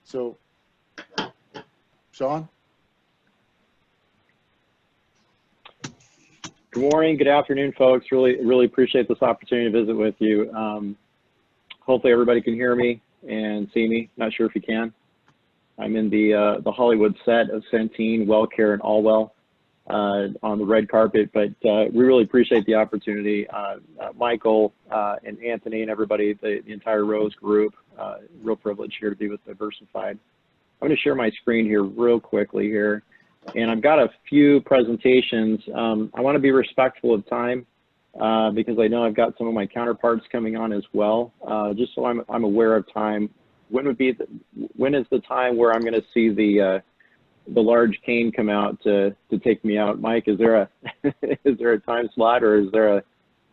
So, Sean? Good morning, good afternoon, folks. Really appreciate this opportunity to visit with you. Hopefully everybody can hear me and see me. Not sure if you can. I'm in the Hollywood set of Centene, WellCare, and Allwell on the red carpet, but we really appreciate the opportunity. Michael and Anthony and everybody, the entire Rose group, real privilege here to be with Diversified. I'm going to share my screen here real quickly here. And I've got a few presentations. I want to be respectful of time because I know I've got some of my counterparts coming on as well. Just so I'm aware of time. When is the time where I'm going to see the large cane come out to take me out? Mike, is there a time slot, or is there a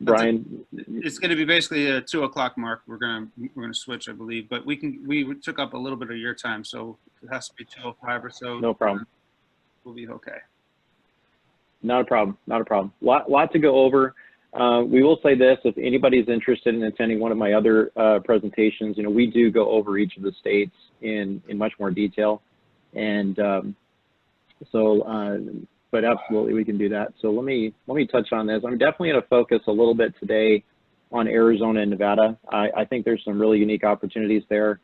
Brian? It's going to be basically a 2 o'clock mark. We're going to switch, I believe, but we took up a little bit of your time, so it has to be 2:05 or so. No problem. We'll be okay. Not a problem. Not a problem. Lot to go over. We will say this: if anybody's interested in attending one of my other presentations, we do go over each of the states in much more detail, and but absolutely we can do that. So let me touch on this. I'm definitely going to focus a little bit today on Arizona and Nevada. I think there's some really unique opportunities there.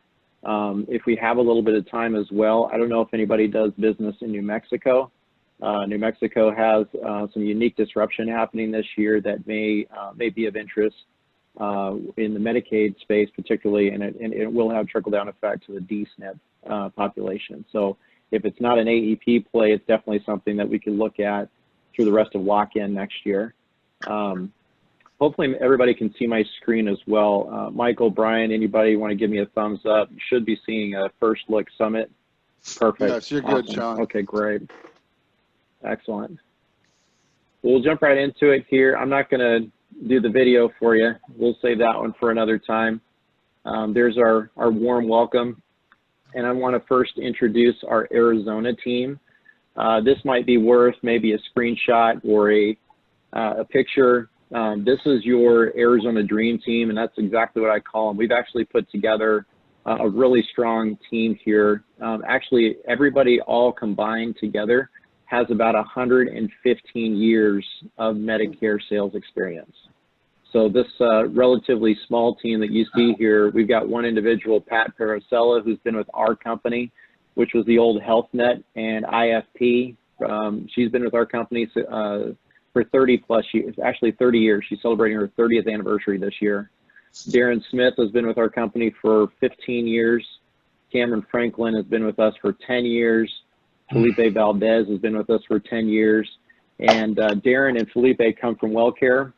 If we have a little bit of time as well, I don't know if anybody does business in New Mexico. New Mexico has some unique disruption happening this year that may be of interest in the Medicaid space particularly, and it will have trickle-down effect to the D-SNP population. So if it's not an AEP play, it's definitely something that we can look at through the rest of lock-in next year. Hopefully everybody can see my screen as well. Michael, Brian, anybody want to give me a thumbs up? You should be seeing a First Look Summit. Perfect. Yes, you're good, Sean. Okay, great. Excellent. We'll jump right into it here. I'm not going to do the video for you. We'll save that one for another time. There's our warm welcome. And I want to first introduce our Arizona team. This might be worth maybe a screenshot or a picture. This is your Arizona Dream Team, and that's exactly what I call them. We've actually put together a really strong team here. Actually, everybody all combined together has about 115 years of Medicare sales experience. So this relatively small team that you see here, we've got one individual, Pat Paracella, who's been with our company, which was the old HealthNet and IFP. She's been with our company for 30 plus years, actually 30 years. She's celebrating her 30th anniversary this year. Darren Smith has been with our company for 15 years. Cameron Franklin has been with us for 10 years. Felipe Valdez has been with us for 10 years. And Darren and Felipe come from WellCare.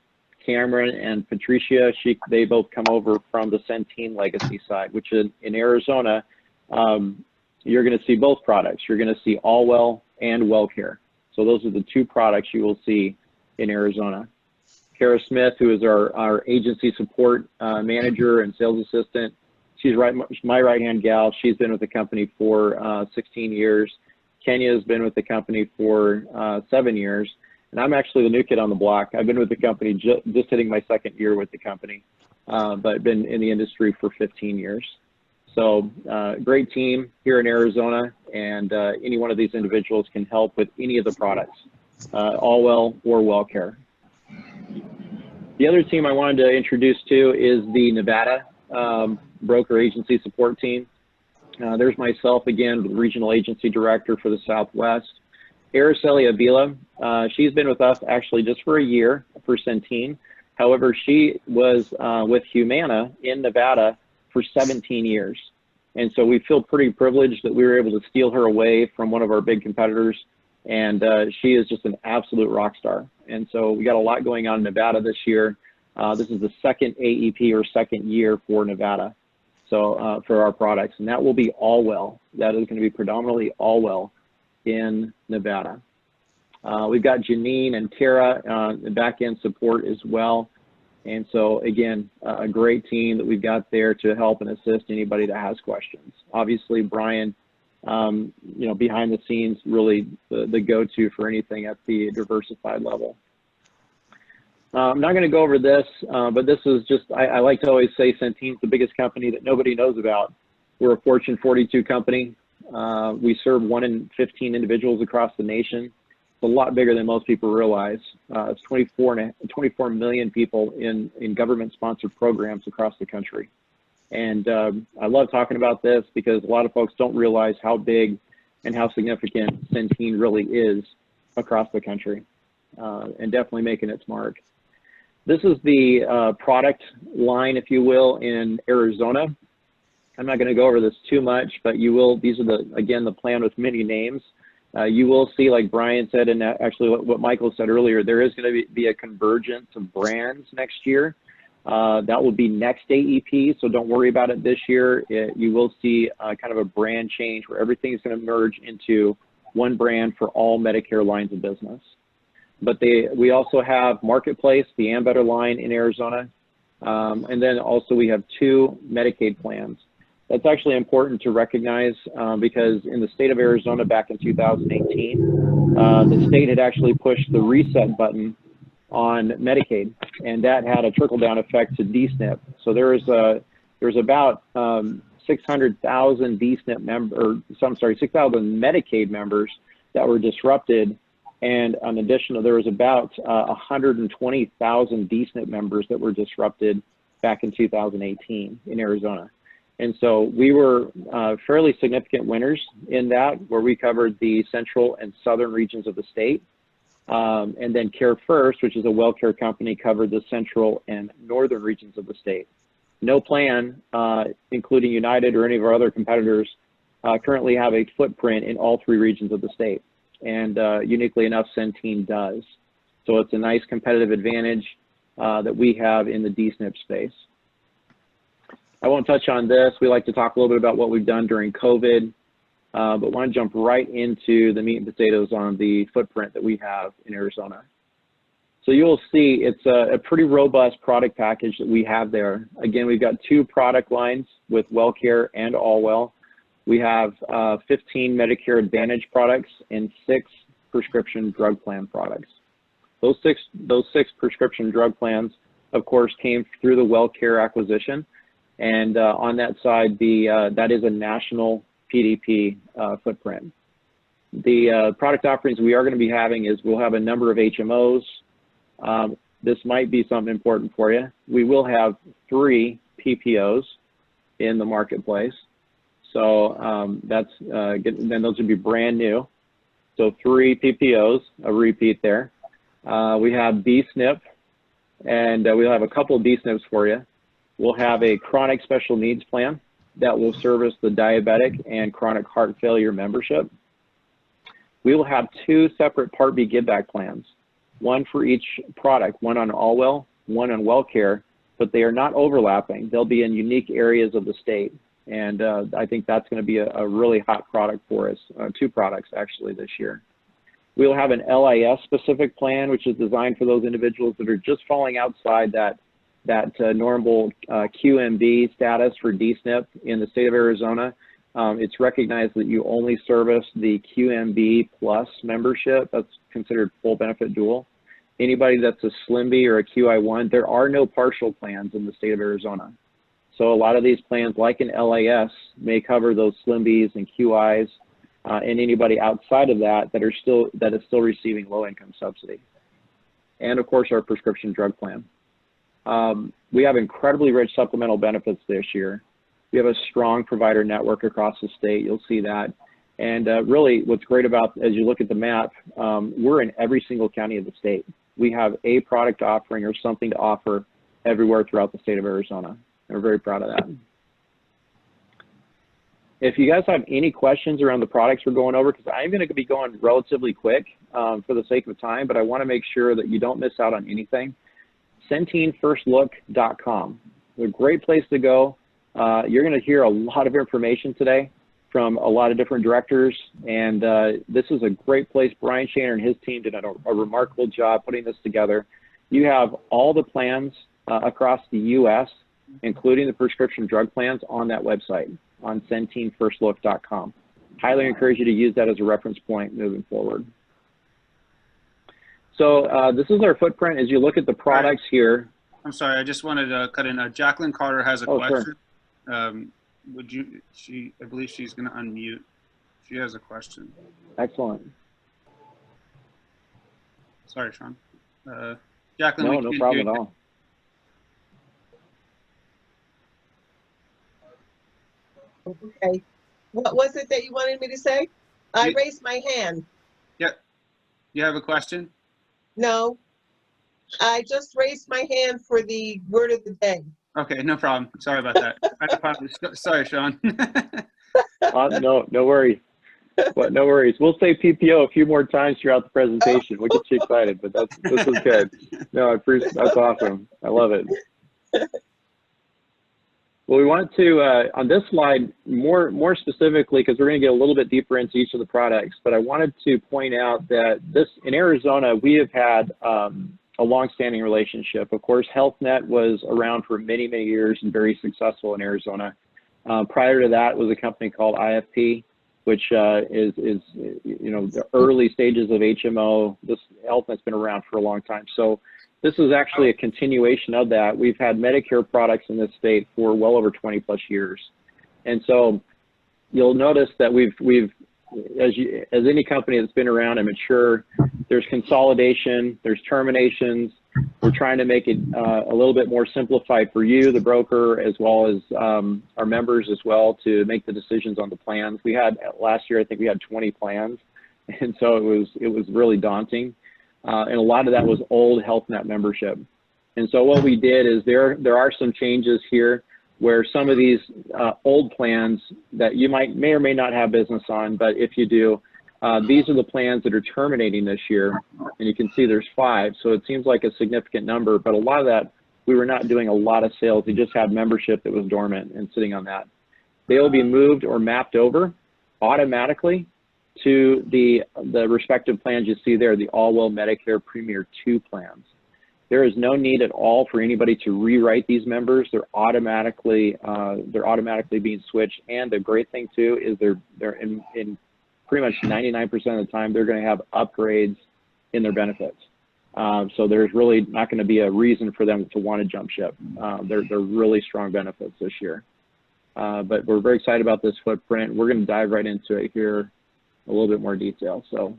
Cameron and Patricia, they both come over from the Centene legacy side, which in Arizona, you're going to see both products. You're going to see Allwell and WellCare. So those are the two products you will see in Arizona. Kara Smith, who is our agency support manager and sales assistant, she's my right-hand gal. She's been with the company for 16 years. Kenya has been with the company for 7 years. And I'm actually the new kid on the block. I've been with the company just hitting my second year with the company, but been in the industry for 15 years. So great team here in Arizona, and any one of these individuals can help with any of the products, Allwell or WellCare. The other team I wanted to introduce to is the Nevada broker agency support team. There's myself again, the regional agency director for the Southwest. Araceli Avila, she's been with us actually just for a year for Centene. However, she was with Humana in Nevada for 17 years. And so we feel pretty privileged that we were able to steal her away from one of our big competitors. And she is just an absolute rock star. And so we got a lot going on in Nevada this year. This is the second AEP or second year for Nevada. So for our products, and that will be Allwell. That is going to be predominantly Allwell in Nevada. We've got Janine and Tara in back-end support as well. And so again, a great team that we've got there to help and assist anybody that has questions. Obviously, Brian, behind the scenes, really the go-to for anything at the diversified level. I'm not going to go over this, but this is just, I like to always say Centene's the biggest company that nobody knows about. We're a Fortune 42 company. We serve 1 in 15 individuals across the nation. It's a lot bigger than most people realize. It's 24 million people in government-sponsored programs across the country. And I love talking about this because a lot of folks don't realize how big and how significant Centene really is across the country, and definitely making its mark. This is the product line, if you will, in Arizona. I'm not going to go over this too much, but you will. These are again the plan with many names. You will see, like Brian said, and actually what Michael said earlier, there is going to be a convergence of brands next year. That will be next AEP, so don't worry about it this year. You will see kind of a brand change where everything is going to merge into one brand for all Medicare lines of business. But we also have Marketplace, the Ambetter line in Arizona, and then also we have 2 Medicaid plans. That's actually important to recognize because in the state of Arizona back in 2018, the state had actually pushed the reset button on Medicaid, and that had a trickle-down effect to DSNP. So there's about 600,000 DSNP members, I'm sorry, 6,000 Medicaid members that were disrupted, and an additional, there was about 120,000 DSNP members that were disrupted back in 2018 in Arizona. And so we were fairly significant winners in that, where we covered the central and southern regions of the state. And then Care First, which is a WellCare company, covered the central and northern regions of the state. No plan, including United or any of our other competitors, currently have a footprint in all 3 regions of the state. And uniquely enough, Centene does. So it's a nice competitive advantage that we have in the DSNP space. I won't touch on this. We like to talk a little bit about what we've done during COVID. But want to jump right into the meat and potatoes on the footprint that we have in Arizona. So you will see it's a pretty robust product package that we have there. Again, we've got 2 product lines with WellCare and AllWell. We have 15 Medicare Advantage products and 6 prescription drug plan products. Those six prescription drug plans, of course, came through the WellCare acquisition. And on that side, that is a national PDP footprint. The product offerings we are going to be having is we'll have a number of HMOs. This might be something important for you. We will have 3 PPOs in the marketplace. So that's then those would be brand new. So 3 PPOs, a repeat there. We have DSNP, and we'll have a couple of DSNPs for you. We'll have a chronic special needs plan that will service the diabetic and chronic heart failure membership. We will have 2 separate Part B give back plans, one for each product, one on AllWell, one on WellCare, but they are not overlapping. They'll be in unique areas of the state. And I think that's going to be a really hot product for us, 2 products actually this year. We'll have an LIS specific plan, which is designed for those individuals that are just falling outside that normal QMB status for DSNP in the state of Arizona. It's recognized that you only service the QMB plus membership. That's considered full benefit dual. Anybody that's a SlimB or a QI1, there are no partial plans in the state of Arizona. So a lot of these plans, like an LIS, may cover those SlimBs and QIs and anybody outside of that that is still receiving low income subsidy. And of course, our prescription drug plan. We have incredibly rich supplemental benefits this year. We have a strong provider network across the state. You'll see that. And really what's great about, as you look at the map, we're in every single county of the state. We have a product offering or something to offer everywhere throughout the state of Arizona. And we're very proud of that. If you guys have any questions around the products we're going over, because I'm going to be going relatively quick for the sake of time, but I want to make sure that you don't miss out on anything. CentineFirstLook.com. It's a great place to go. You're going to hear a lot of information today from a lot of different directors, and this is a great place. Brian Shaner and his team did a remarkable job putting this together. You have all the plans across the U.S., including the prescription drug plans, on that website, on CentineFirstLook.com. Highly encourage you to use that as a reference point moving forward. So this is our footprint. As you look at the products here. I'm sorry, I just wanted to cut in. Jacqueline Carter has a question. Sure. would you, I believe she's going to unmute. She has a question. Excellent. Sorry, Sean. Jacqueline, No problem at all. Okay. What was it that you wanted me to say? I raised my hand. Yep. You have a question? No. I just raised my hand for the word of the day. Okay, no problem. Sorry about that. I apologize. Sorry, Sean. No worries. Well, no worries. We'll say PPO a few more times throughout the presentation. We'll get you excited, but this is good. No, I appreciate, that's awesome. I love it. Well, we wanted to, on this slide, more specifically, because we're going to get a little bit deeper into each of the products, but I wanted to point out that in Arizona, we have had a long-standing relationship. Of course, HealthNet was around for many, many years and very successful in Arizona. Prior to that was a company called IFP, which is the early stages of HMO. This HealthNet's been around for a long time. So this is actually a continuation of that. We've had Medicare products in this state for well over 20 plus years. And so you'll notice that we've as any company that's been around and mature, there's consolidation, there's terminations. We're trying to make it a little bit more simplified for you, the broker, as well as our members as well, to make the decisions on the plans. We had last year, I think we had 20 plans, and so it was really daunting. And a lot of that was old HealthNet membership. And so what we did is there are some changes here where some of these old plans that you may or may not have business on, but if you do, these are the plans that are terminating this year, and you can see there's 5, so it seems like a significant number, but a lot of that, we were not doing a lot of sales. We just had membership that was dormant and sitting on that. They will be moved or mapped over automatically to the respective plans you see there, the All-Well Medicare Premier 2 plans. There is no need at all for anybody to rewrite these members. They're automatically being switched, and the great thing too is they're in pretty much 99% of the time, they're going to have upgrades in their benefits. So there's really not going to be a reason for them to want to jump ship. They're really strong benefits this year. But we're very excited about this footprint. We're going to dive right into it here, a little bit more detail. So,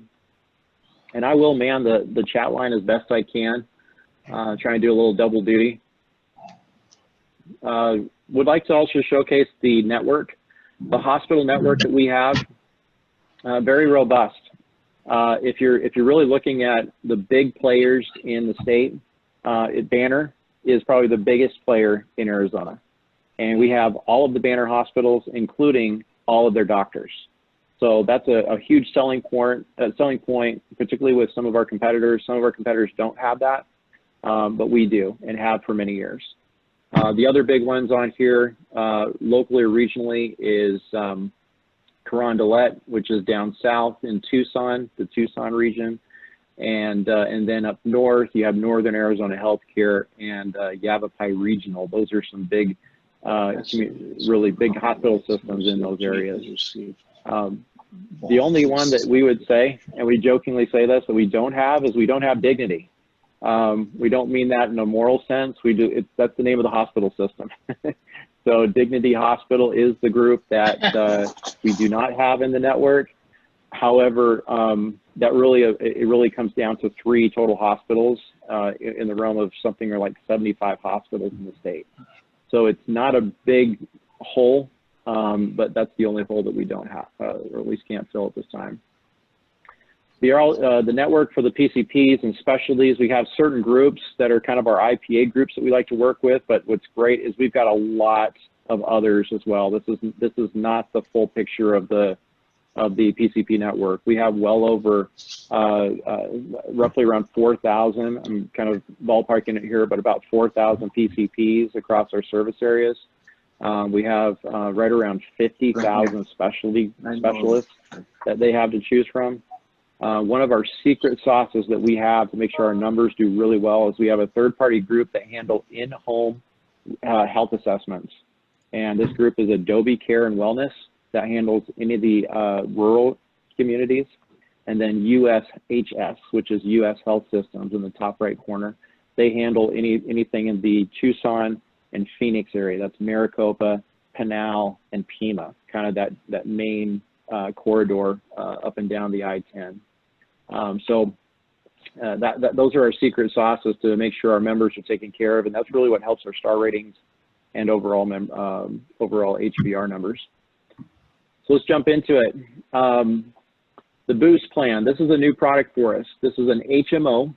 and I will man the chat line as best I can, trying to do a little double duty. Would like to also showcase the network, the hospital network that we have. Very robust. If you're really looking at the big players in the state, Banner is probably the biggest player in Arizona, and we have all of the Banner hospitals, including all of their doctors. So that's a huge selling point, particularly with some of our competitors. Some of our competitors don't have that, but we do and have for many years. The other big ones on here, locally or regionally, is Carondelet, which is down south in Tucson, the Tucson region, and then up north you have Northern Arizona Healthcare and Yavapai Regional. Those are some big, really big hospital systems in those areas. The only one that we would say, and we jokingly say this, that we don't have is we don't have Dignity. We don't mean that in a moral sense. We do. That's the name of the hospital system. So Dignity Hospital is the group that we do not have in the network. However, that really comes down to 3 total hospitals in the realm of something like 75 hospitals in the state. So it's not a big hole, but that's the only hole that we don't have, or at least can't fill at this time. The network for the PCPs and specialties, we have certain groups that are kind of our IPA groups that we like to work with, but what's great is we've got a lot of others as well. This is not the full picture of the PCP network. We have well over roughly around 4,000. I'm kind of ballparking it here, but about 4,000 PCPs across our service areas. We have right around 50,000 specialists that they have to choose from. One of our secret sauces that we have to make sure our numbers do really well is we have a third-party group that handle in-home health assessments. And this group is Adobe Care and Wellness that handles any of the rural communities. And then USHS, which is US Health Systems in the top right corner. They handle anything in the Tucson and Phoenix area. That's Maricopa, Pinal, and Pima, kind of that main corridor up and down the I-10. Those are our secret sauces to make sure our members are taken care of, and that's really what helps our star ratings and overall HBR numbers. So let's jump into it. The Boost plan, this is a new product for us. This is an HMO.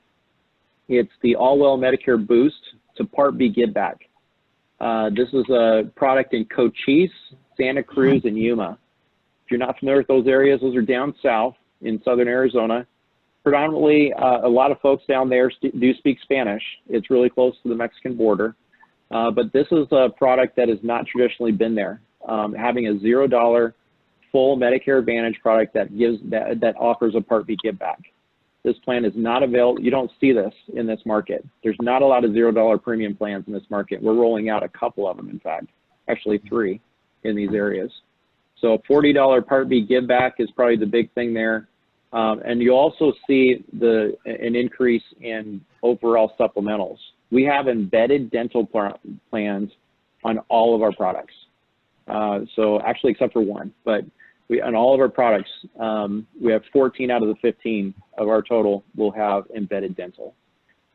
It's the All-Well Medicare Boost to Part B Give Back. This is a product in Cochise, Santa Cruz, and Yuma. If you're not familiar with those areas, those are down south in southern Arizona. Predominantly, a lot of folks down there do speak Spanish. It's really close to the Mexican border. But this is a product that has not traditionally been there. Having a $0 full Medicare Advantage product that offers a Part B give back. This plan is not available. You don't see this in this market. There's not a lot of $0 premium plans in this market. We're rolling out a couple of them, in fact, actually 3 in these areas. So $40 Part B give back is probably the big thing there. And you also see an increase in overall supplementals. We have embedded dental plans on all of our products. So actually, except for one, but on all of our products, we have 14 out of the 15 of our total will have embedded dental.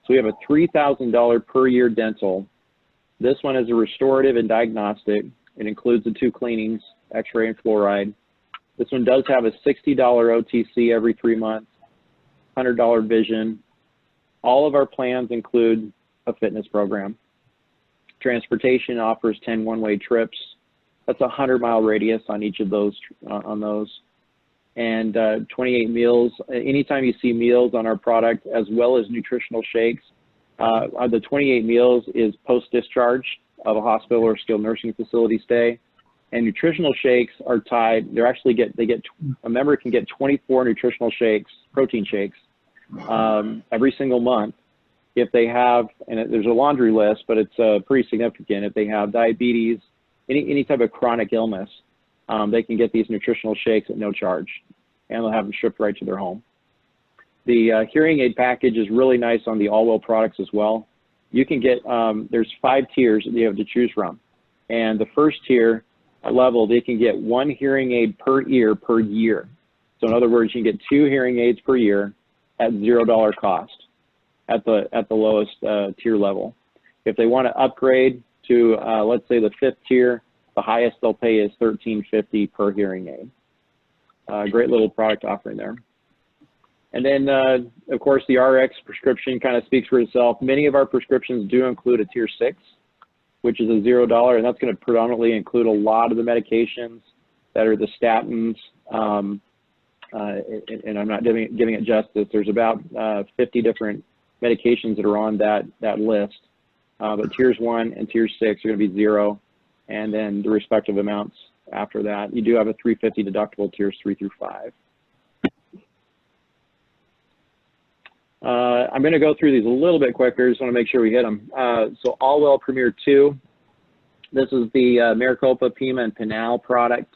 So we have a $3,000 per year dental. This one is a restorative and diagnostic. It includes the 2 cleanings, x-ray and fluoride. This one does have a $60 OTC every 3 months, $100 vision. All of our plans include a fitness program. Transportation offers 10 one-way trips. That's a 100-mile radius on each of those, And 28 meals. Anytime you see meals on our product, as well as nutritional shakes, the 28 meals is post-discharge of a hospital or skilled nursing facility stay. And nutritional shakes are tied. A member can get 24 nutritional shakes, protein shakes, every single month if they have, and there's a laundry list, but it's pretty significant. If they have diabetes, any type of chronic illness, they can get these nutritional shakes at no charge, and they'll have them shipped right to their home. The hearing aid package is really nice on the All-Well products as well. You can get, there's 5 tiers that you have to choose from. And the first tier level, they can get 1 hearing aid per ear per year. So in other words, you can get 2 hearing aids per year at $0 cost at the lowest tier level. If they want to upgrade to, let's say, the 5th tier, the highest they'll pay is $13.50 per hearing aid. Great little product offering there. And then, of course, the RX prescription kind of speaks for itself. Many of our prescriptions do include a tier 6, which is a $0, and that's going to predominantly include a lot of the medications that are the statins, and I'm not giving it justice. There's about 50 different medications that are on that list, but tiers 1 and tier 6 are going to be 0, and then the respective amounts after that. You do have a $350 deductible tiers 3 through 5. I'm going to go through these a little bit quicker. Just want to make sure we hit them. So All-Well Premier 2. This is the Maricopa, Pima, and Pinal product.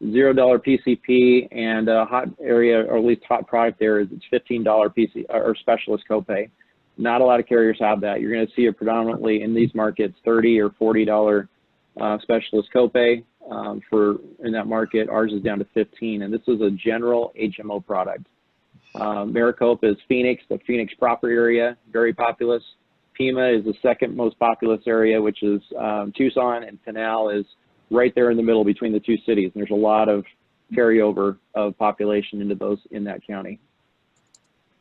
$0 PCP, and a hot area, or at least hot product there, is it's $15 PC or specialist copay. Not a lot of carriers have that. You're going to see it predominantly in these markets, $30 or $40 specialist copay in that market. Ours is down to $15, and this is a general HMO product. Maricopa is Phoenix, the Phoenix proper area, very populous. Pima is the 2nd most populous area, which is Tucson, and Pinal is right there in the middle between the 2 cities. And there's a lot of carryover of population into those in that county.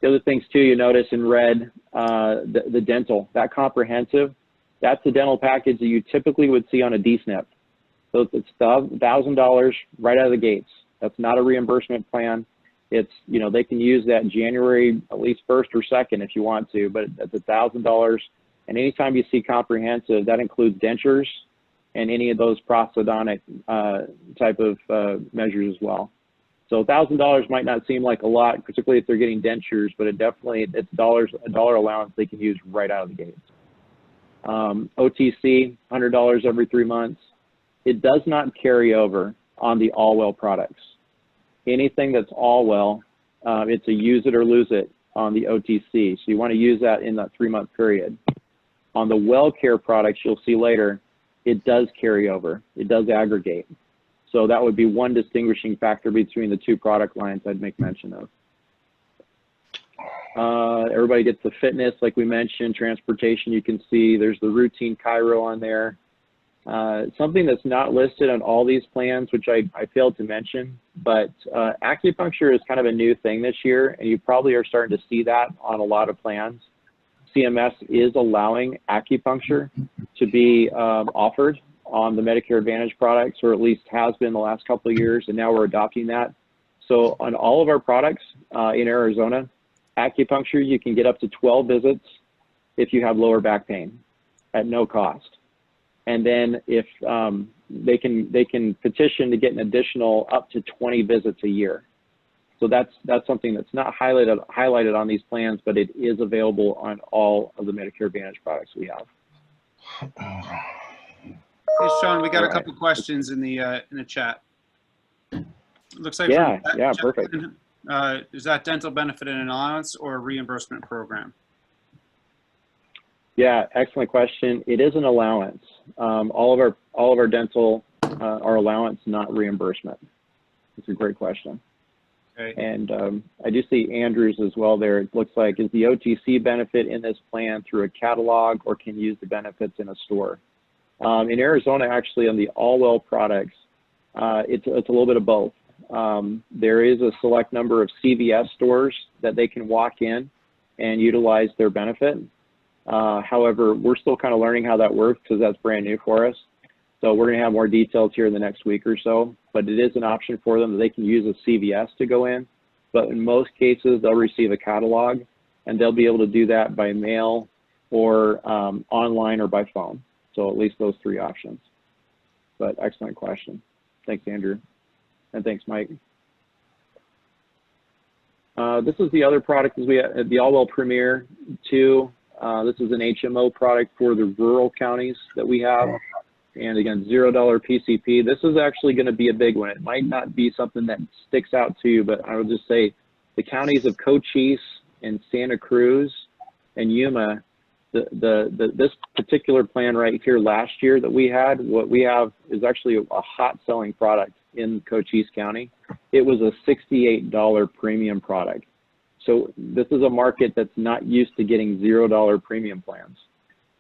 The other things too, you notice in red, the dental, that comprehensive, that's the dental package that you typically would see on a DSNP. So it's $1,000 right out of the gates. That's not a reimbursement plan. It's, you know, they can use that January at least 1st or 2nd if you want to, but it's $1,000. And anytime you see comprehensive, that includes dentures and any of those prosthodontic type of measures as well. So $1,000 might not seem like a lot, particularly if they're getting dentures, but it's a dollar allowance they can use right out of the gates. OTC, $100 every 3 months. It does not carry over on the All-Well products. Anything that's All-Well, it's a use it or lose it on the OTC. So you want to use that in that 3-month period. On the WellCare products, you'll see later, it does carry over. It does aggregate. So that would be one distinguishing factor between the two product lines I'd make mention of. Everybody gets the fitness, like we mentioned, transportation, you can see there's the routine Cairo on there. Something that's not listed on all these plans, which I failed to mention, but acupuncture is kind of a new thing this year, and you probably are starting to see that on a lot of plans. CMS is allowing acupuncture to be offered on the Medicare Advantage products, or at least has been the last couple of years, and now we're adopting that. So on all of our products in Arizona, acupuncture, you can get up to 12 visits if you have lower back pain at no cost. And then if they can petition to get an additional up to 20 visits a year. So that's something that's not highlighted on these plans, but it is available on all of the Medicare Advantage products we have. Hey, Sean, we got a couple questions in the chat. Looks like yeah, perfect. Is that dental benefit and allowance or a reimbursement program? Yeah, excellent question. It is an allowance. All of our dental are allowance, not reimbursement. It's a great question. Okay. And I do see Andrews as well there. It looks like, is the OTC benefit in this plan through a catalog, or can use the benefits in a store? In Arizona, actually, on the Allwell products, it's a little bit of both. There is a select number of CVS stores that they can walk in and utilize their benefit. However, we're still kind of learning how that works because that's brand new for us. So we're going to have more details here in the next week or so, but it is an option for them that they can use a CVS to go in. But in most cases, they'll receive a catalog, and they'll be able to do that by mail or online or by phone. So at least those three options. But excellent question. Thanks, Andrew. And thanks, Mike. This is the other product, is we have the Allwell Premier 2. This is an HMO product for the rural counties that we have. And again, $0 PCP. This is actually going to be a big one. It might not be something that sticks out to you, but I would just say the counties of Cochise and Santa Cruz and Yuma, this particular plan right here last year that we had, what we have is actually a hot selling product in Cochise County. It was a $68 premium product. So this is a market that's not used to getting $0 premium plans.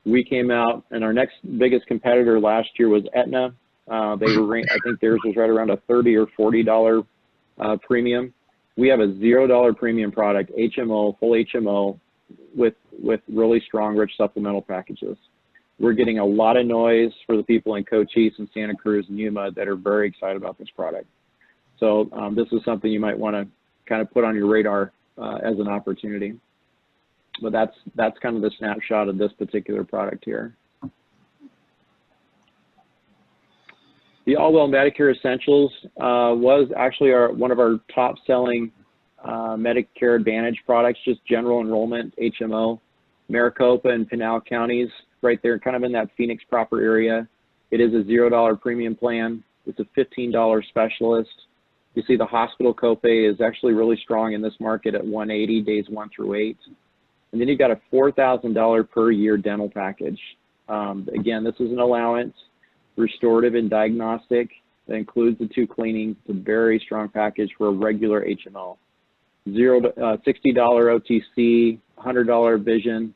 We came out, and our next biggest competitor last year was Aetna. They were, I think theirs was right around a $30 or $40 premium. We have a $0 premium product, HMO, full HMO, with really strong, rich supplemental packages. We're getting a lot of noise for the people in Cochise and Santa Cruz and Yuma that are very excited about this product. So this is something you might want to kind of put on your radar as an opportunity. But that's kind of the snapshot of this particular product here. The Allwell Medicare Essentials was actually one of our top selling Medicare Advantage products, just general enrollment, HMO. Maricopa and Pinal counties, right there, kind of in that Phoenix proper area. It is a $0 premium plan. It's a $15 specialist. You see the hospital copay is actually really strong in this market at $180 days 1 through 8. And then you've got a $4,000 per year dental package. Again, this is an allowance, restorative and diagnostic. That includes the 2 cleanings. It's a very strong package for a regular HMO. $60 OTC, $100 vision.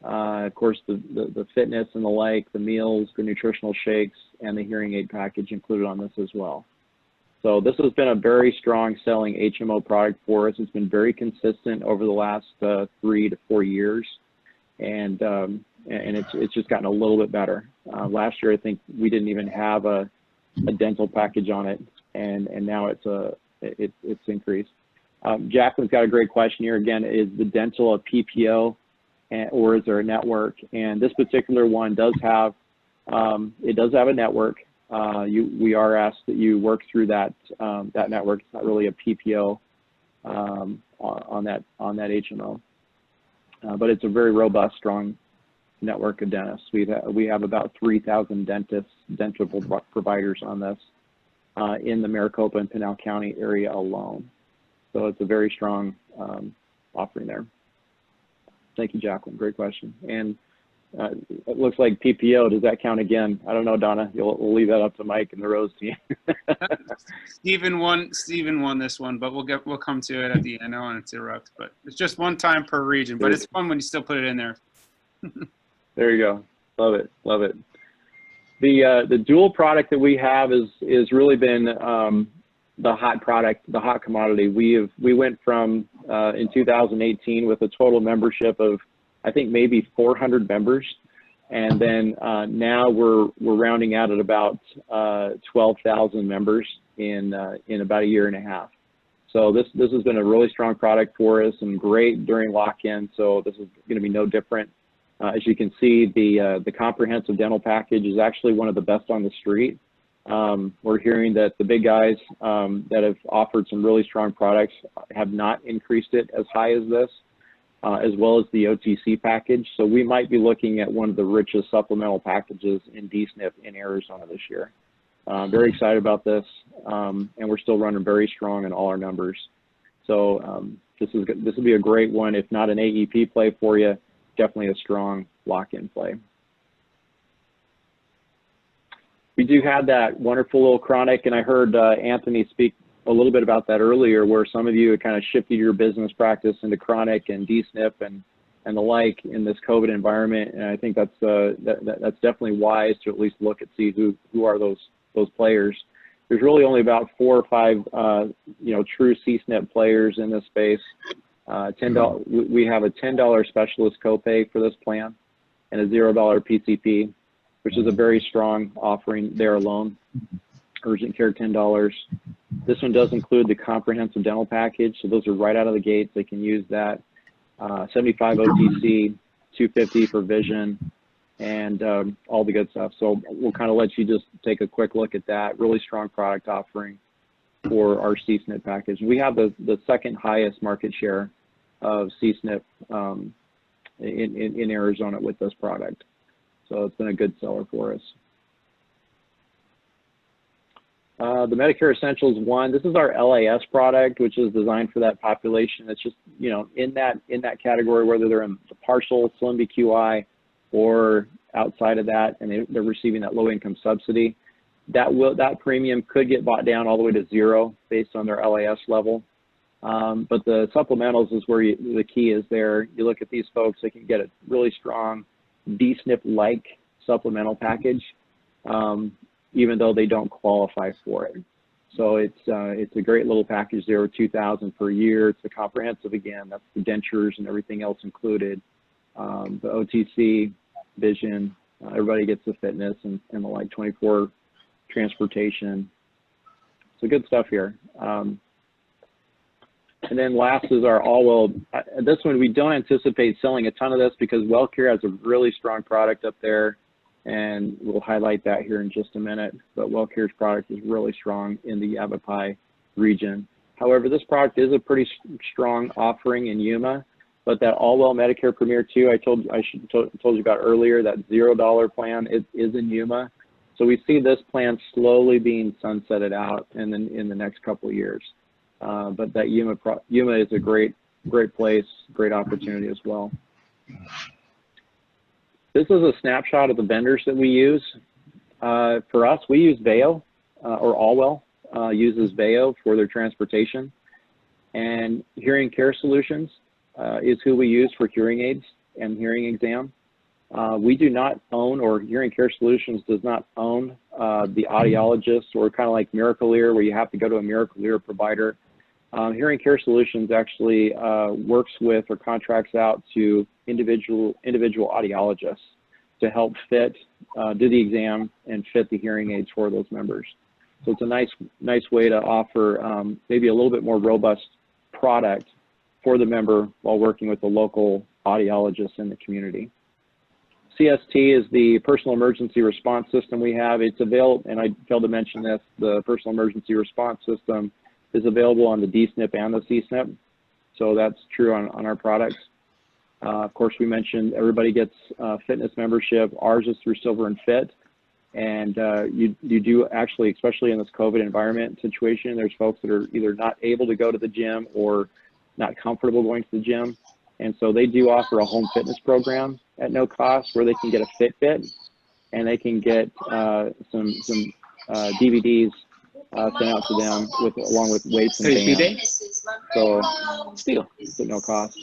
Of course, the fitness and the like, the meals, the nutritional shakes, and the hearing aid package included on this as well. So this has been a very strong selling HMO product for us. It's been very consistent over the last 3 to 4 years, and it's just gotten a little bit better. Last year, I think we didn't even have a dental package on it, and now it's increased. Jacqueline's got a great question here. Again, is the dental a PPO, or is there a network? And this particular one does have a network. We are asked that you work through that network. It's not really a PPO on that HMO, but it's a very robust, strong network of dentists. We have about 3,000 dental providers on this in the Maricopa and Pinal County area alone. So it's a very strong offering there. Thank you, Jacqueline. Great question. And it looks like PPO. Does that count again? I don't know, Donna. We'll leave that up to Mike and the Rose team. Steven won this one, but we'll come to it at the end. I don't want to interrupt, but it's just one time per region. But it's fun when you still put it in there. There you go. Love it. Love it. The dual product that we have is really been the hot product, the hot commodity. We went from in 2018 with a total membership of, I think, maybe 400 members, and then now we're rounding out at about 12,000 members in about a year and a half. So this has been a really strong product for us and great during lock-in. So this is going to be no different. As you can see, the comprehensive dental package is actually one of the best on the street. We're hearing that the big guys that have offered some really strong products have not increased it as high as this, as well as the OTC package. So we might be looking at one of the richest supplemental packages in DSNP in Arizona this year. Very excited about this, and we're still running very strong in all our numbers. So this will be a great one, if not an AEP play for you, definitely a strong lock-in play. We do have that wonderful little chronic, and I heard Anthony speak a little bit about that earlier, where some of you have kind of shifted your business practice into chronic and DSNP and the like in this COVID environment. And I think that's definitely wise to at least look and see who are those players. There's really only about 4 or 5 true CSNP players in this space. $10. We have a $10 specialist copay for this plan and a $0 PCP, which is a very strong offering there alone. Urgent care, $10. This one does include the comprehensive dental package, so those are right out of the gates. They can use that. 75 OTC, 250 for vision, and all the good stuff. So we'll kind of let you just take a quick look at that. Really strong product offering for our CSNP package. We have the second highest market share of CSNP in Arizona with this product. So it's been a good seller for us. The Medicare Essentials one, this is our LAS product, which is designed for that population. It's just, in that category, whether they're in the partial slim BQI or outside of that, and they're receiving that low income subsidy. That premium could get bought down all the way to 0 based on their LAS level. But the supplementals is where the key is there. You look at these folks, they can get a really strong DSNP-like supplemental package, even though they don't qualify for it. So it's a great little package there, $2,000 per year. It's a comprehensive, again, that's the dentures and everything else included. The OTC, vision, everybody gets the fitness and the like, 24 transportation. So good stuff here. And then last is our All-Well. This one, we don't anticipate selling a ton of this because WellCare has a really strong product up there, and we'll highlight that here in just a minute. But WellCare's product is really strong in the Yavapai region. However, this product is a pretty strong offering in Yuma, but that All-Well Medicare Premier 2, I told you about earlier, that $0 plan, it is in Yuma. So we see this plan slowly being sunsetted out in the next couple of years. But that Yuma is a great place, great opportunity as well. This is a snapshot of the vendors that we use. For us, we use Veo, or All-Well uses Veo for their transportation. And Hearing Care Solutions is who we use for hearing aids and hearing exam. We do not own, or Hearing Care Solutions does not own the audiologist, or kind of like Miracle Ear, where you have to go to a Miracle Ear provider. Hearing Care Solutions actually works with or contracts out to individual audiologists to help do the exam and fit the hearing aids for those members. So it's a nice way to offer maybe a little bit more robust product for the member while working with the local audiologists in the community. CST is the personal emergency response system we have. It's available, and I failed to mention this, the personal emergency response system is available on the DSNP and the CSNP. So that's true on our products. Of course, we mentioned everybody gets fitness membership. Ours is through Silver and Fit. And you do actually, especially in this COVID environment situation, there's folks that are either not able to go to the gym or not comfortable going to the gym. And so they do offer a home fitness program at no cost where they can get a Fitbit and they can get some DVDs sent out to them along with weights and bands. So still it's at no cost.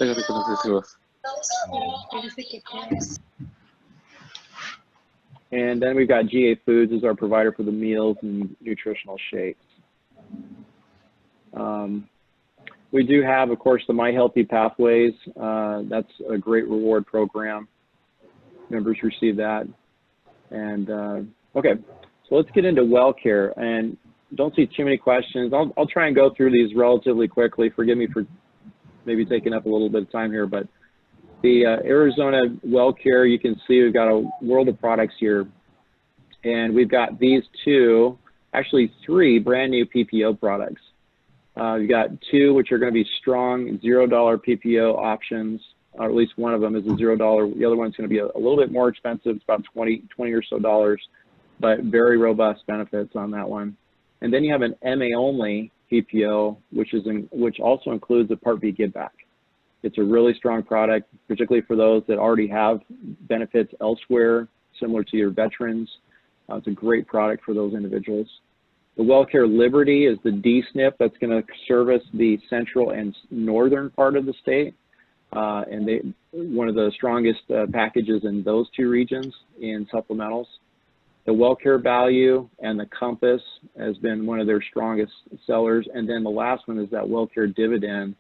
And then we've got GA Foods as our provider for the meals and nutritional shakes. We do have, of course, the My Healthy Pathways. That's a great reward program. Members receive that. And okay, so let's get into WellCare. And don't see too many questions. I'll try and go through these relatively quickly. Forgive me for maybe taking up a little bit of time here, but the Arizona WellCare, you can see we've got a world of products here. And we've got these two, actually 3 brand new PPO products. We've got 2 which are going to be strong $0 PPO options, or at least one of them is a $0. The other one's going to be a little bit more expensive. It's about 20 or so dollars, but very robust benefits on that one. And then you have an MA only PPO, which also includes a Part B give back. It's a really strong product, particularly for those that already have benefits elsewhere, similar to your veterans. It's a great product for those individuals. The WellCare Liberty is the D-SNP that's going to service the central and northern part of the state. And one of the strongest packages in those 2 regions in supplementals. The WellCare Value and the Compass has been one of their strongest sellers. And then the last one is that WellCare Dividend,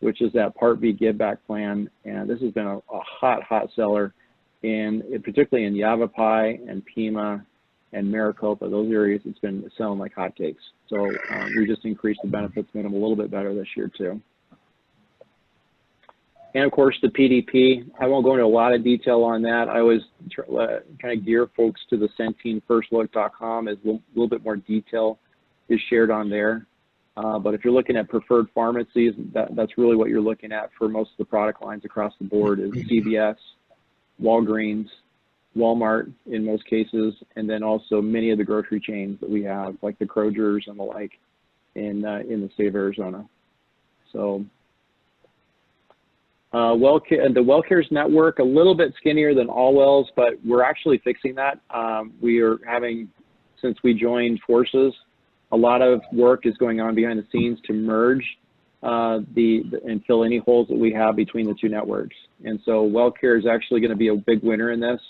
which is that Part B give back plan. And this has been a hot seller, particularly in Yavapai and Pima and Maricopa, those areas. It's been selling like hotcakes. So we just increased the benefits, made them a little bit better this year too. And of course the PDP, I won't go into a lot of detail on that. I always kind of gear folks to the Centene firstlook.com as a little bit more detail is shared on there. But if you're looking at preferred pharmacies, that's really what you're looking at for most of the product lines across the board is CVS, Walgreens, Walmart in most cases, and then also many of the grocery chains that we have, like the Kroger's and the like in the state of Arizona. So WellCare, the WellCare's network, a little bit skinnier than Allwell's, but we're actually fixing that. We are having, since we joined forces, a lot of work is going on behind the scenes to merge and fill any holes that we have between the 2 networks. And so WellCare is actually going to be a big winner in this.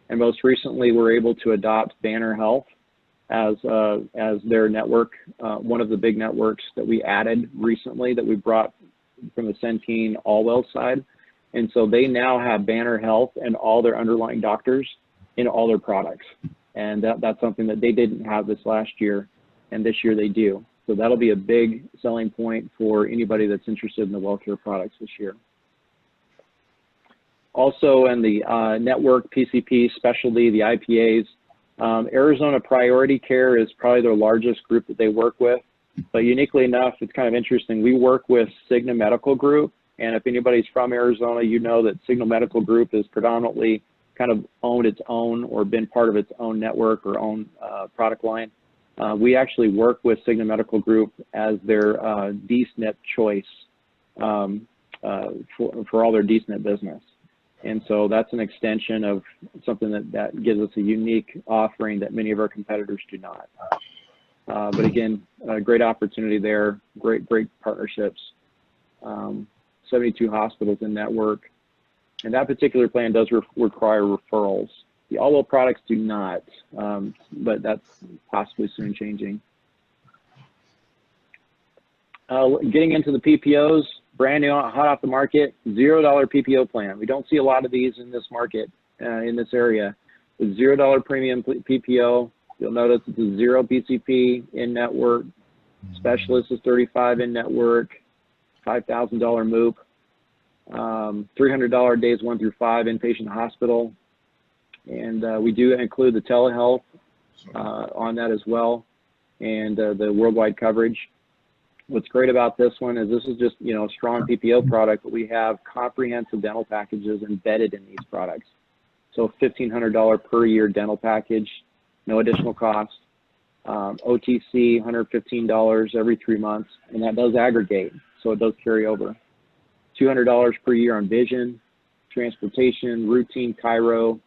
And most recently, we're able to adopt Banner Health as their network, one of the big networks that we added recently that we brought from the Centene Allwell side. And so they now have Banner Health and all their underlying doctors in all their products. And that's something that they didn't have this last year, and this year they do. So that'll be a big selling point for anybody that's interested in the WellCare products this year. Also in the network PCP specialty, the IPAs, Arizona Priority Care is probably their largest group that they work with. But uniquely enough, it's kind of interesting. We work with Cigna Medical Group, and if anybody's from Arizona, you know that Cigna Medical Group is predominantly kind of owned its own or been part of its own network or own product line. We actually work with Cigna Medical Group as their D-SNP choice for all their D-SNP business. And so that's an extension of something that gives us a unique offering that many of our competitors do not. But again, a great opportunity there, great partnerships, 72 hospitals in network. And that particular plan does require referrals. The Allwell products do not, but that's possibly soon changing. Getting into the PPOs, brand new, hot off the market, $0 PPO plan. We don't see a lot of these in this market, in this area. The $0 premium PPO, you'll notice it's a 0 PCP in network, specialist is 35 in network, $5,000 MOOP, $300 days 1 through 5 inpatient hospital. And we do include the telehealth on that as well, and the worldwide coverage. What's great about this one is this is just, you know, a strong PPO product, but we have comprehensive dental packages embedded in these products. So $1,500 per year dental package, no additional cost. OTC, $115 every 3 months, and that does aggregate, so it does carry over. $200 per year on vision, transportation, routine, Cairo,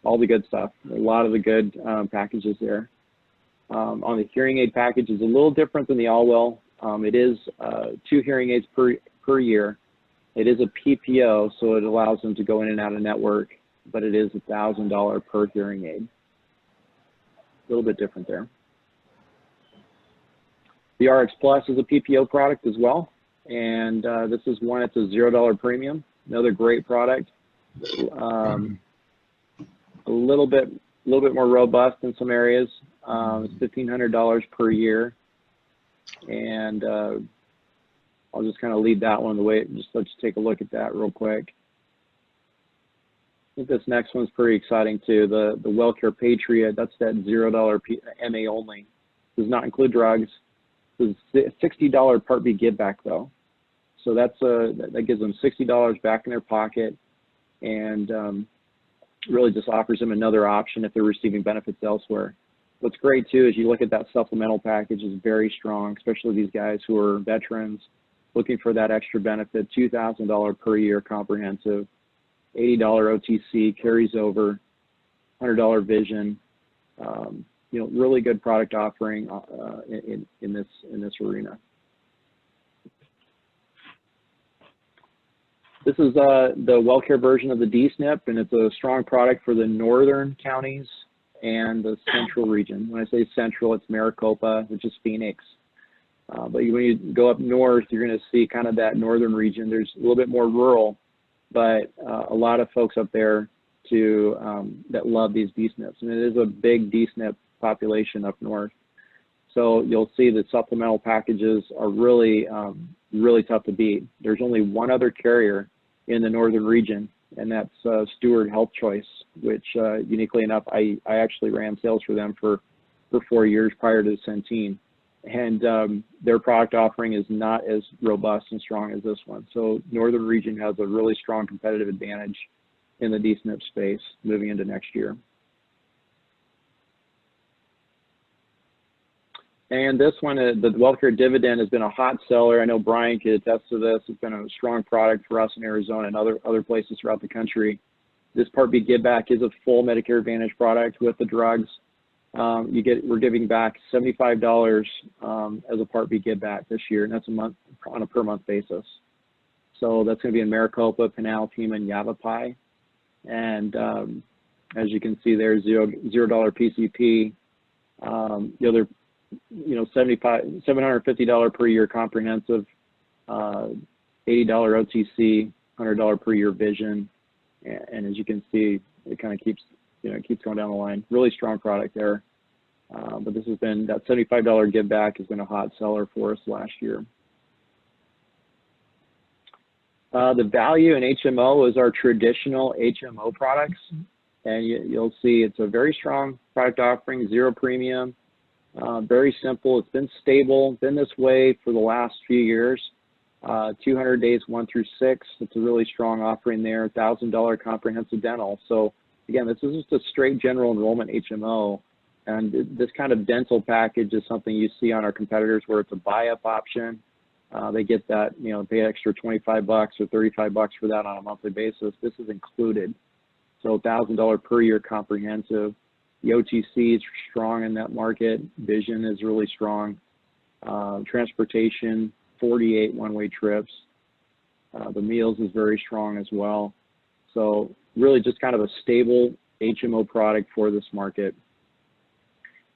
all the good stuff. A lot of the good packages there. On the hearing aid package is a little different than the Allwell. It is 2 hearing aids per year. It is a PPO, so it allows them to go in and out of network, but it is $1,000 per hearing aid. A little bit different there. The RX Plus is a PPO product as well, and this is one, it's a $0 premium. Another great product. A little bit more robust in some areas. It's $1,500 per year, and I'll just kind of lead that one the way. Just let's take a look at that real quick. I think this next one's pretty exciting too. The WellCare Patriot. That's that $0 MA only. Does not include drugs. It's $60 Part B give back though. So that gives them $60 back in their pocket, and really just offers them another option if they're receiving benefits elsewhere. What's great too is you look at that supplemental package is very strong, especially these guys who are veterans looking for that extra benefit. $2,000 per year comprehensive, $80 OTC carries over, $100 vision. You know, really good product offering in this arena. This is the WellCare version of the DSNP, and it's a strong product for the northern counties and the central region. When I say central, it's Maricopa, which is Phoenix. But when you go up north, you're going to see kind of that northern region. There's a little bit more rural, but a lot of folks up there that love these DSNPs, and it is a big DSNP population up north. So you'll see that supplemental packages are really, really tough to beat. There's only one other carrier in the northern region, and that's Steward Health Choice, which uniquely enough, I actually ran sales for them for 4 years prior to Centene. And their product offering is not as robust and strong as this one. So northern region has a really strong competitive advantage in the DSNP space moving into next year. And this one, the WellCare Dividend, has been a hot seller. I know Brian could attest to this. It's been a strong product for us in Arizona and other places throughout the country. This Part B Give Back is a full Medicare Advantage product with the drugs. We're giving back $75 as a Part B Give Back this year, and that's on a per month basis. So that's going to be in Maricopa, Pinal, Pima, and Yavapai. And as you can see there, $0 PCP. They're $750 per year comprehensive, $80 OTC, $100 per year vision, and as you can see, it kind of keeps going down the line. Really strong product there, but this has been that $75 give back has been a hot seller for us last year. The value in HMO is our traditional HMO products, and you'll see it's a very strong product offering, zero premium. Very simple. It's been stable, been this way for the last few years. 200 days 1 through 6. It's a really strong offering there. $1,000 comprehensive dental. So again, this is just a straight general enrollment HMO, and this kind of dental package is something you see on our competitors where it's a buy-up option. They get that, pay extra $25 or $35 for that on a monthly basis. This is included. So $1,000 per year comprehensive. The OTC is strong in that market. Vision is really strong. Transportation, 48 one-way trips. The meals is very strong as well. So really just kind of a stable HMO product for this market.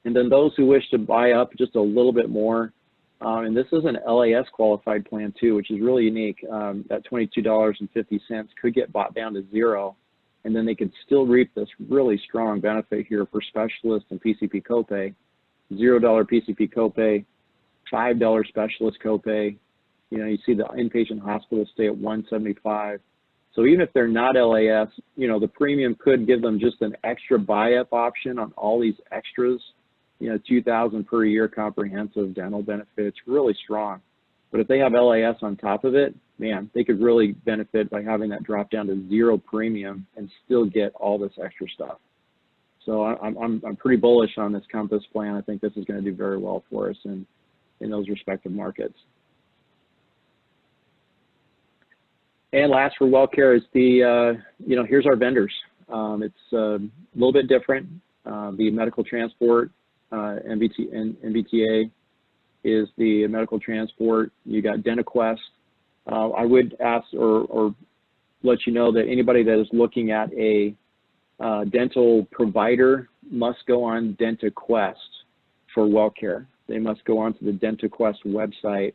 And then those who wish to buy up just a little bit more, and this is an LAS qualified plan too, which is really unique. That $22.50 could get bought down to $0. And then they could still reap this really strong benefit here for specialist and PCP copay. $0 PCP copay, $5 specialist copay. You see the inpatient hospital stay at $175. So even if they're not LAS, the premium could give them just an extra buy-up option on all these extras. $2,000 per year comprehensive dental benefits, really strong. But if they have LAS on top of it, man, they could really benefit by having that drop down to $0 premium and still get all this extra stuff. So I'm pretty bullish on this Compass plan. I think this is going to do very well for us in those respective markets. And last for WellCare is the, here's our vendors. It's a little bit different. The medical transport, MBTA is the medical transport. You got DentaQuest. I would ask or let you know that anybody that is looking at a dental provider must go on DentaQuest for WellCare. They must go onto the DentaQuest website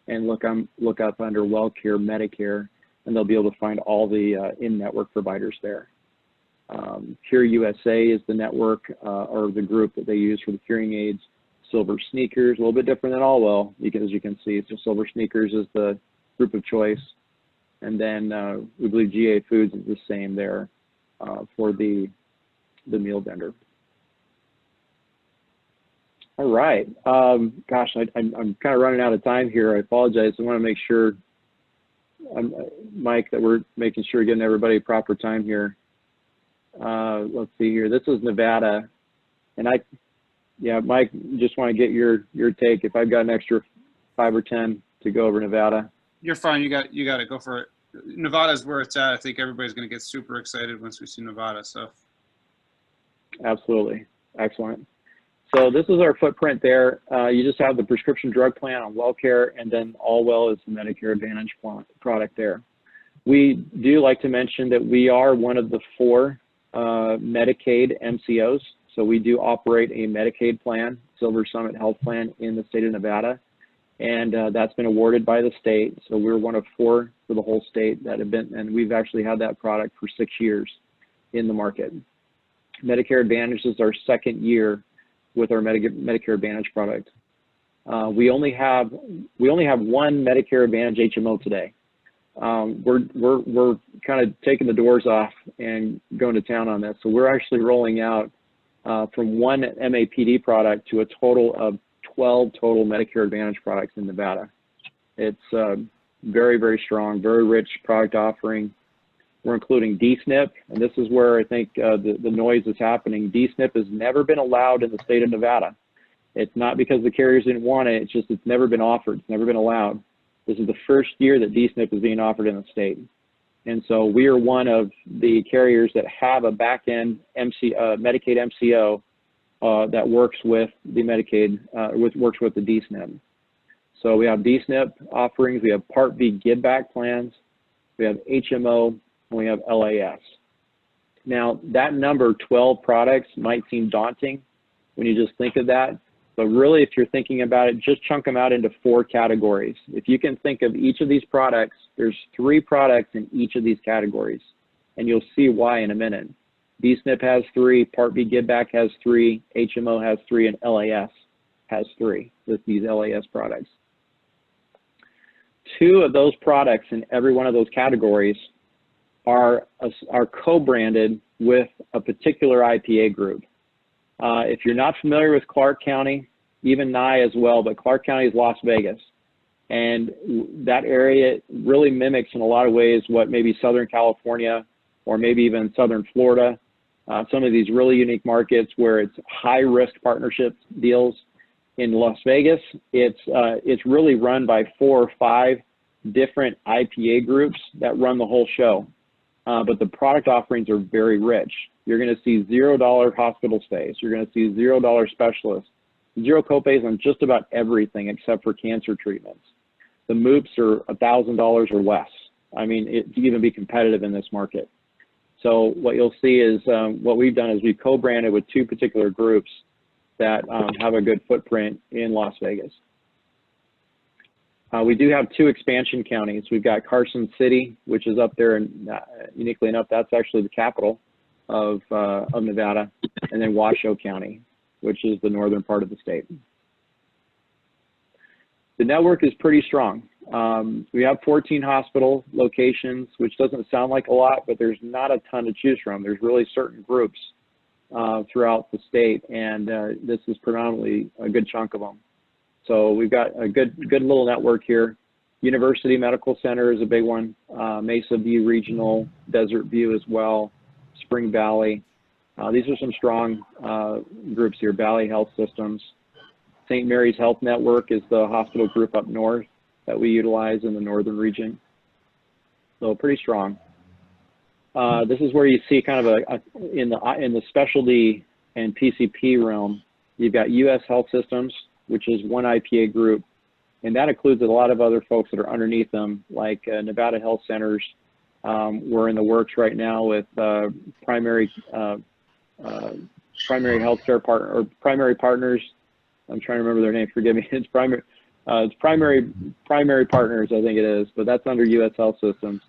and look up under WellCare Medicare, and they'll be able to find all the in-network providers there. Cure USA is the network or the group that they use for the hearing aids. Silver Sneakers, a little bit different than Allwell, as you can see. So Silver Sneakers is the group of choice. And then we believe GA Foods is the same there for the meal vendor. All right. Gosh, I'm kind of running out of time here. I apologize. I want to make sure, Mike, that we're making sure we're getting everybody proper time here. Let's see here. This is Nevada. And Mike, just want to get your take. If I've got an extra 5 or 10 to go over Nevada. You're fine. You got to go for it. Nevada's where it's at. I think everybody's going to get super excited once we see Nevada. So. Absolutely. Excellent. So this is our footprint there. You just have the prescription drug plan on WellCare, and then Allwell is the Medicare Advantage product there. We do like to mention that we are one of the 4 Medicaid MCOs. So we do operate a Medicaid plan, Silver Summit Health Plan in the state of Nevada. And that's been awarded by the state. So we're one of 4 for the whole state that have been, and we've actually had that product for 6 years in the market. Medicare Advantage is our 2nd year with our Medicare Advantage product. We only have one Medicare Advantage HMO today. We're kind of taking the doors off and going to town on this. So we're actually rolling out from one MAPD product to a total of 12 total Medicare Advantage products in Nevada. It's very, very strong, very rich product offering. We're including D-SNP, and this is where I think the noise is happening. D-SNP has never been allowed in the state of Nevada. It's not because the carriers didn't want it, it's just it's never been offered, it's never been allowed. This is the first year that D-SNP is being offered in the state. And so we are one of the carriers that have a back-end Medicaid MCO that works with the Medicaid, works with the D-SNP. So we have D-SNP offerings, we have Part B give-back plans, we have HMO, and we have LAS. Now, that number, 12 products, might seem daunting when you just think of that, but really, if you're thinking about it, just chunk them out into 4 categories. If you can think of each of these products, there's 3 products in each of these categories, and you'll see why in a minute. D-SNP has 3, Part B give-back has 3, HMO has 3, and LAS has 3 with these LAS products. 2 of those products in every one of those categories are co-branded with a particular IPA group. If you're not familiar with Clark County, even Nye as well, but Clark County is Las Vegas. And that area really mimics in a lot of ways what maybe Southern California or maybe even Southern Florida, some of these really unique markets where it's high-risk partnership deals. In Las Vegas, it's really run by 4 or 5 different IPA groups that run the whole show. But the product offerings are very rich. You're going to see $0 hospital stays. You're going to see $0 specialists, 0 copays on just about everything except for cancer treatments. The MOOPs are $1,000 or less. I mean, to even be competitive in this market. So what you'll see is what we've done is we've co-branded with 2 particular groups that have a good footprint in Las Vegas. We do have 2 expansion counties. We've got Carson City, which is up there, and uniquely enough, that's actually the capital of Nevada, and then Washoe County, which is the northern part of the state. The network is pretty strong. We have 14 hospital locations, which doesn't sound like a lot, but there's not a ton to choose from. There's really certain groups throughout the state, and this is predominantly a good chunk of them. So we've got a good little network here. University Medical Center is a big one. Mesa View Regional, Desert View as well, Spring Valley. These are some strong groups here. Valley Health Systems. St. Mary's Health Network is the hospital group up north that we utilize in the northern region. So pretty strong. This is where you see kind of in the specialty and PCP realm, you've got U.S. Health Systems, which is one IPA group, and that includes a lot of other folks that are underneath them, like Nevada Health Centers. We're in the works right now with primary healthcare partner or primary partners. I'm trying to remember their name. Forgive me. It's primary partners, I think it is, but that's under U.S. Health Systems.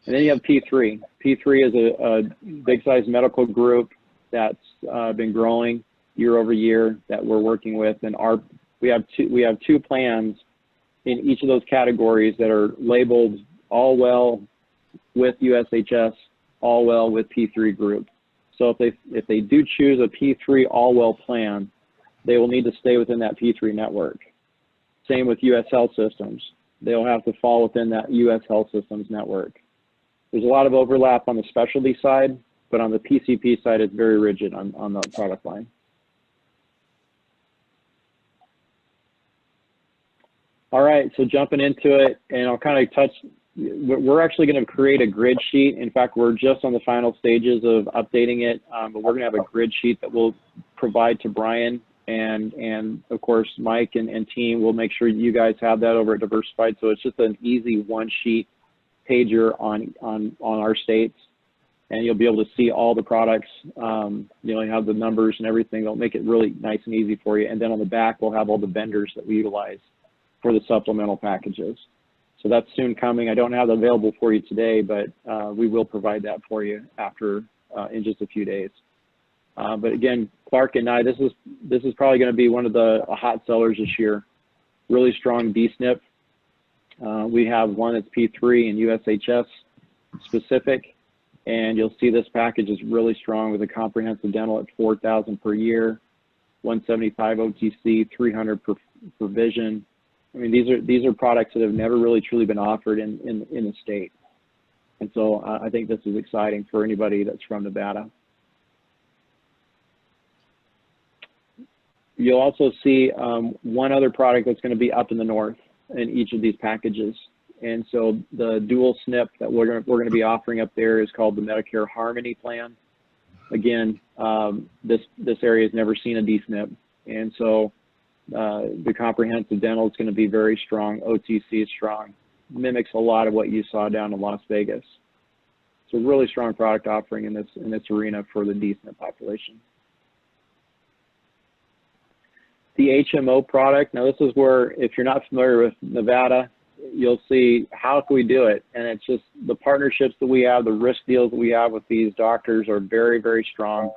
And then you have P3. P3 is a big size medical group that's been growing year over year that we're working with, and we have two plans in each of those categories that are labeled all well with USHS, all well with P3 group. So if they do choose a P3 all well plan, they will need to stay within that P3 network. Same with U.S. Health Systems. They'll have to fall within that U.S. Health Systems network. There's a lot of overlap on the specialty side, but on the PCP side, it's very rigid on the product line. All right, so jumping into it, and I'll kind of touch, we're actually going to create a grid sheet. In fact, we're just on the final stages of updating it, but we're going to have a grid sheet that we'll provide to Brian, and of course, Mike and team will make sure you guys have that over at Diversified. So it's just an easy one sheet pager on our states, and you'll be able to see all the products. You'll have the numbers and everything. They'll make it really nice and easy for you. And then on the back, we'll have all the vendors that we utilize for the supplemental packages. So that's soon coming. I don't have it available for you today, but we will provide that for you after in just a few days. But again, Clark and I, this is probably going to be one of the hot sellers this year. Really strong D-SNP. We have one that's P3 and USHS specific, and you'll see this package is really strong with a comprehensive dental at $4,000 per year, $175 OTC, $300 for vision. I mean, these are products that have never really truly been offered in the state. And so I think this is exciting for anybody that's from Nevada. You'll also see one other product that's going to be up in the north in each of these packages. And so the dual SNP that we're going to be offering up there is called the Medicare Harmony plan. Again, this area has never seen a D-SNP. And so the comprehensive dental is going to be very strong. OTC is strong. Mimics a lot of what you saw down in Las Vegas. It's a really strong product offering in this arena for the D-SNP population. The HMO product, now this is where, if you're not familiar with Nevada, you'll see how can we do it. And it's just the partnerships that we have, the risk deals that we have with these doctors are very, very strong,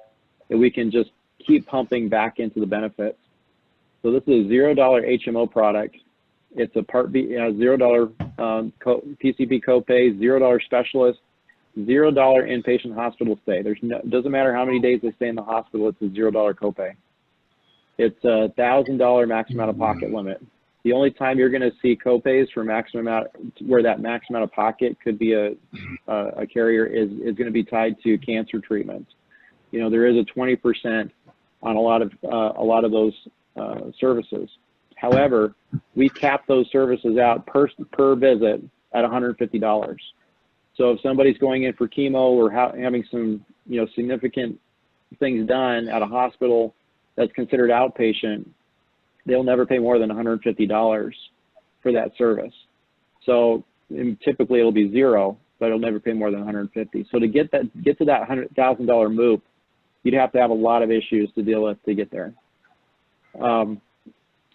that we can just keep pumping back into the benefits. So this is a $0 HMO product. It's a Part B, it has $0 PCP copay, $0 specialist, $0 inpatient hospital stay. Doesn't matter how many days they stay in the hospital, it's a $0 copay. It's a $1,000 maximum out-of-pocket limit. The only time you're going to see copays for maximum out, where that maximum out-of-pocket could be a carrier is going to be tied to cancer treatments. You know, there is a 20% on a lot of those services. However, we cap those services out per visit at $150. So if somebody's going in for chemo or having some significant things done at a hospital that's considered outpatient, they'll never pay more than $150 for that service. So typically it'll be $0, but it'll never pay more than $150. So to get to that $100,000 MOOP, you'd have to have a lot of issues to deal with to get there.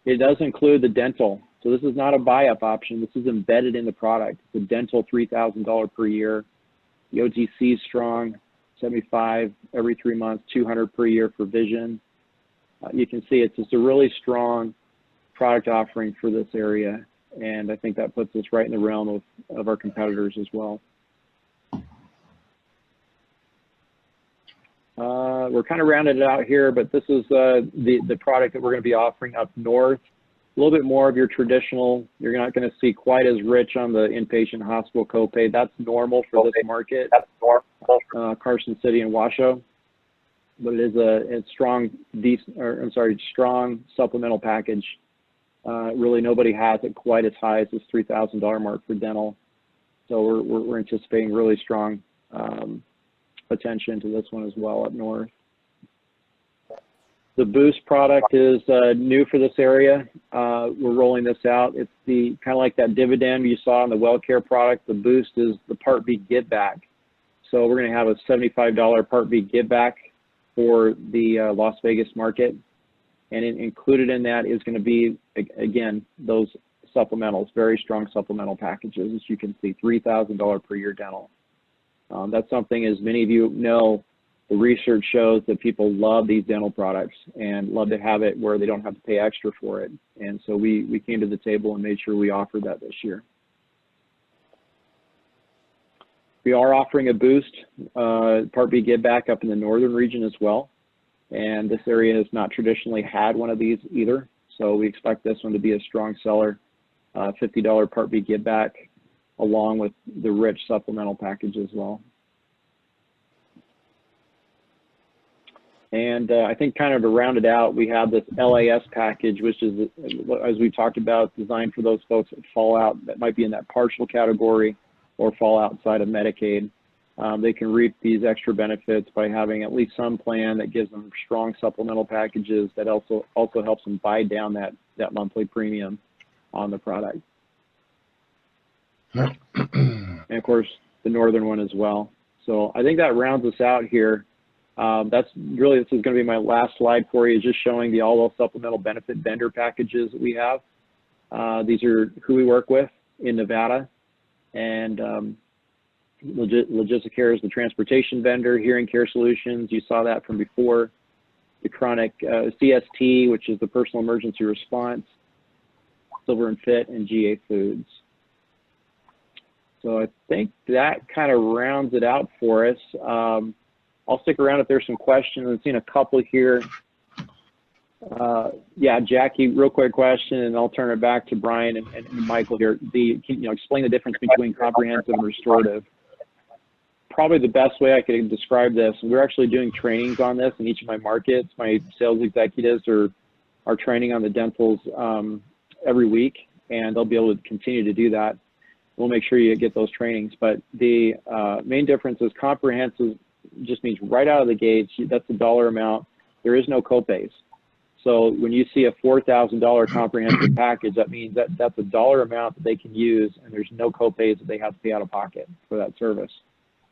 It does include the dental. So this is not a buy-up option. This is embedded in the product. The dental, $3,000 per year. The OTC is strong, $75 every 3 months, $200 per year for vision. You can see it's just a really strong product offering for this area, and I think that puts us right in the realm of our competitors as well. We're kind of rounded it out here, but this is the product that we're going to be offering up north. A little bit more of your traditional. You're not going to see quite as rich on the inpatient hospital copay. That's normal for this market. That's normal. Carson City and Washoe. But it is a strong, strong supplemental package. Really, nobody has it quite as high as this $3,000 mark for dental. So we're anticipating really strong attention to this one as well up north. The Boost product is new for this area. We're rolling this out. It's the kind of like that dividend you saw in the WellCare product. The Boost is the Part B give back. So we're going to have a $75 Part B give back for the Las Vegas market, and included in that is going to be, again, those supplementals, very strong supplemental packages. As you can see, $3,000 per year dental. That's something, as many of you know, the research shows that people love these dental products and love to have it where they don't have to pay extra for it. And so we came to the table and made sure we offered that this year. We are offering a Boost Part B give back up in the northern region as well. And this area has not traditionally had one of these either. So we expect this one to be a strong seller. $50 Part B give back along with the rich supplemental package as well. And I think kind of to round it out, we have this LAS package, which is, as we talked about, designed for those folks that fall out, that might be in that partial category or fall outside of Medicaid. They can reap these extra benefits by having at least some plan that gives them strong supplemental packages that also helps them buy down that monthly premium on the product. And of course, the northern one as well. So I think that rounds us out here. That's really, this is going to be my last slide for you, just showing the all supplemental benefit vendor packages that we have. These are who we work with in Nevada, and Logisticare is the transportation vendor. Hearing Care Solutions, you saw that from before. The chronic CST, which is the personal emergency response. Silver and Fit, and GA Foods. So I think that kind of rounds it out for us. I'll stick around if there's some questions. I've seen a couple here. Yeah, Jackie, real quick question, and I'll turn it back to Brian and Michael here. Can you explain the difference between comprehensive and restorative? Probably the best way I could describe this, we're actually doing trainings on this in each of my markets. My sales executives are training on the dentals every week, and they'll be able to continue to do that. We'll make sure you get those trainings. But the main difference is comprehensive just means right out of the gates, that's the dollar amount. There is no copays. So when you see a $4,000 comprehensive package, that means that that's a dollar amount that they can use, and there's no copays that they have to pay out of pocket for that service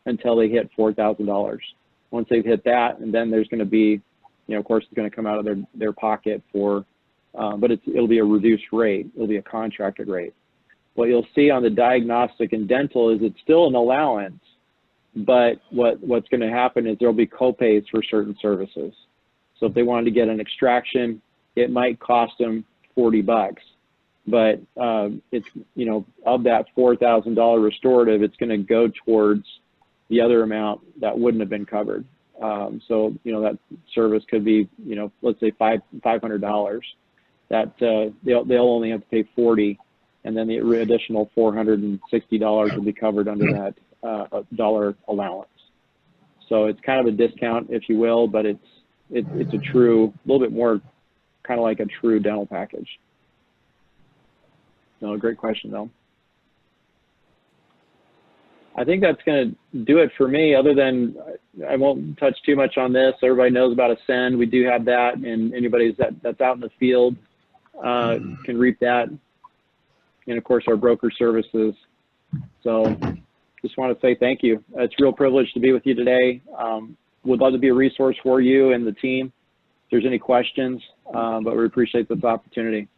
until they hit $4,000. Once they've hit that, and then there's going to be, of course, it's going to come out of their pocket for, but it'll be a reduced rate. It'll be a contracted rate. What you'll see on the diagnostic and dental is it's still an allowance, but what's going to happen is there'll be copays for certain services. So if they wanted to get an extraction, it might cost them $40, but it's, of that $4,000 restorative, it's going to go towards the other amount that wouldn't have been covered. So, that service could be, let's say $500. That they'll only have to pay $40, and then the additional $460 will be covered under that dollar allowance. So it's kind of a discount, if you will, but it's a true, a little bit more kind of like a true dental package. No, great question though. I think that's going to do it for me, other than I won't touch too much on this. Everybody knows about Ascend. We do have that, and anybody that's out in the field can reap that. And of course, our broker services. So just want to say thank you. It's a real privilege to be with you today. Would love to be a resource for you and the team if there's any questions, but we appreciate this opportunity.